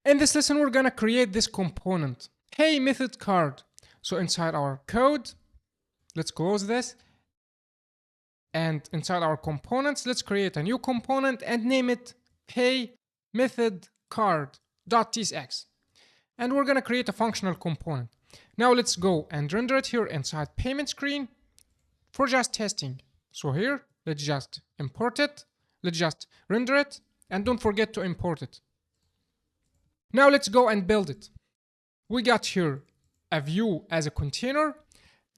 In this lesson, we're gonna create this component, pay method card. So inside our code, let's close this. And inside our components, let's create a new component and name it pay method card.tsx. And we're gonna create a functional component. Now let's go and render it here inside payment screen for just testing. So here, let's just import it. Let's just render it, and don't forget to import it. Now let's go and build it. We got here a view as a container.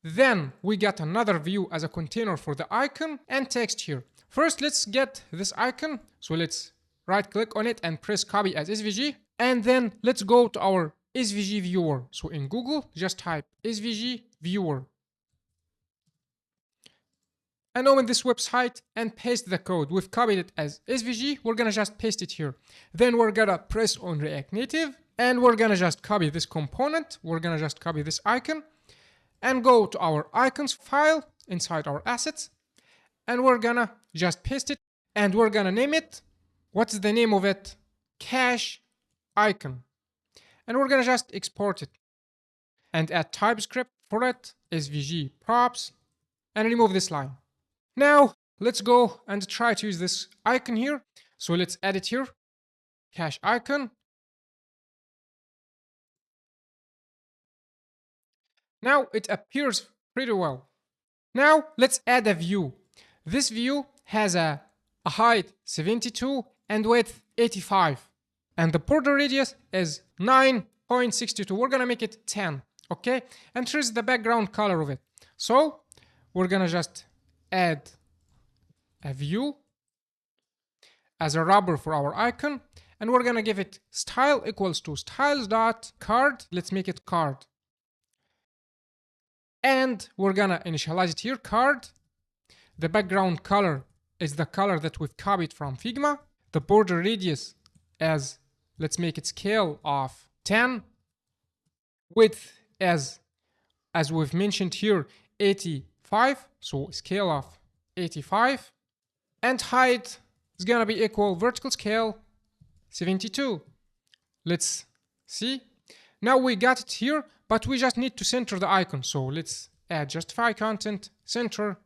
Then we got another view as a container for the icon and text here. First, let's get this icon. So let's right click on it and press copy as SVG. And then let's go to our SVG viewer. So in Google, just type SVG viewer. And open this website and paste the code. We've copied it as SVG. We're gonna just paste it here. Then we're gonna press on React Native and we're gonna just copy this component. We're gonna just copy this icon and go to our icons file inside our assets. And we're gonna just paste it and we're gonna name it. What's the name of it? Cash icon. And we're gonna just export it and add TypeScript for it, SVG props, and remove this line. Now, let's go and try to use this icon here. So let's add it here, cash icon. Now it appears pretty well. Now let's add a view. This view has a height 72 and width 85. And the border radius is 9.62. We're gonna make it 10, okay? And here's the background color of it. So we're gonna just add a view as a wrapper for our icon, and we're gonna give it style equals to styles.card. Let's make it card. And we're gonna initialize it here, card. The background color is the color that we've copied from Figma. The border radius as, let's make it scale of 10. Width as we've mentioned here, 85. So scale of 85. And height is gonna be equal vertical scale 72. Let's see. Now we got it here, but we just need to center the icon. So let's add justify content, center,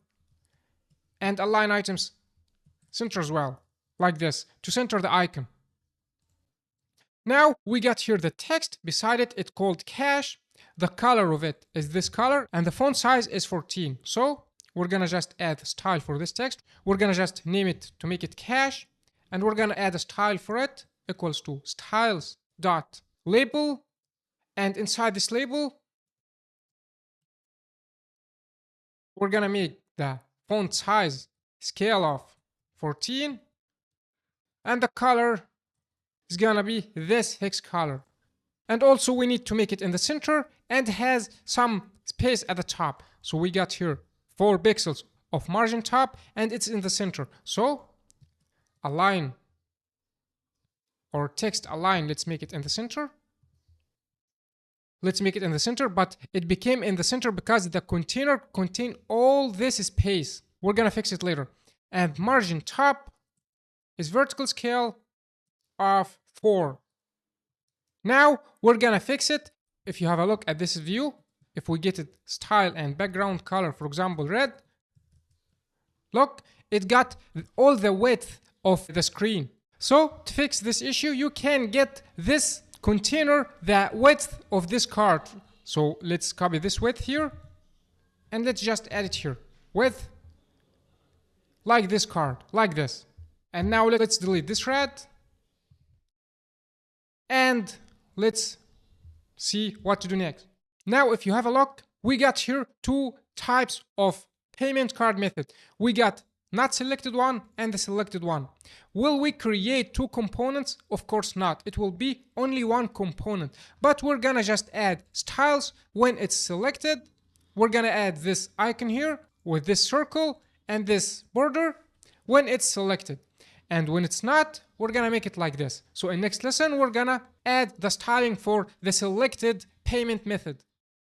and align items, center as well, like this, to center the icon. Now we got here the text beside it. It's called cash. The color of it is this color, and the font size is 14. So we're gonna just add a style for this text. We're gonna just name it to make it cash, and we're gonna add a style for it equals to styles.label. And inside this label, we're gonna make the font size scale of 14, and the color is gonna be this hex color. And also we need to make it in the center and has some space at the top. So we got here 4 pixels of margin top and it's in the center. So align or text align, let's make it in the center. Let's make it in the center, but it became in the center because the container contained all this space. We're gonna fix it later. And margin top is vertical scale of 4. Now we're gonna fix it. If you have a look at this view, if we get it style and background color, for example, red, look, it got all the width of the screen. So to fix this issue, you can get this container the width of this card. So let's copy this width here and let's just add it here. Width like this card, like this. And now let's delete this red. And let's see what to do next. Now, if you have a look, we got here 2 types of payment card method. We got not selected one and the selected one. Will we create 2 components? Of course not. It will be only 1 component. But we're gonna just add styles when it's selected. We're gonna add this icon here with this circle and this border when it's selected. And when it's not, we're gonna make it like this. So in next lesson, we're gonna add the styling for the selected payment method.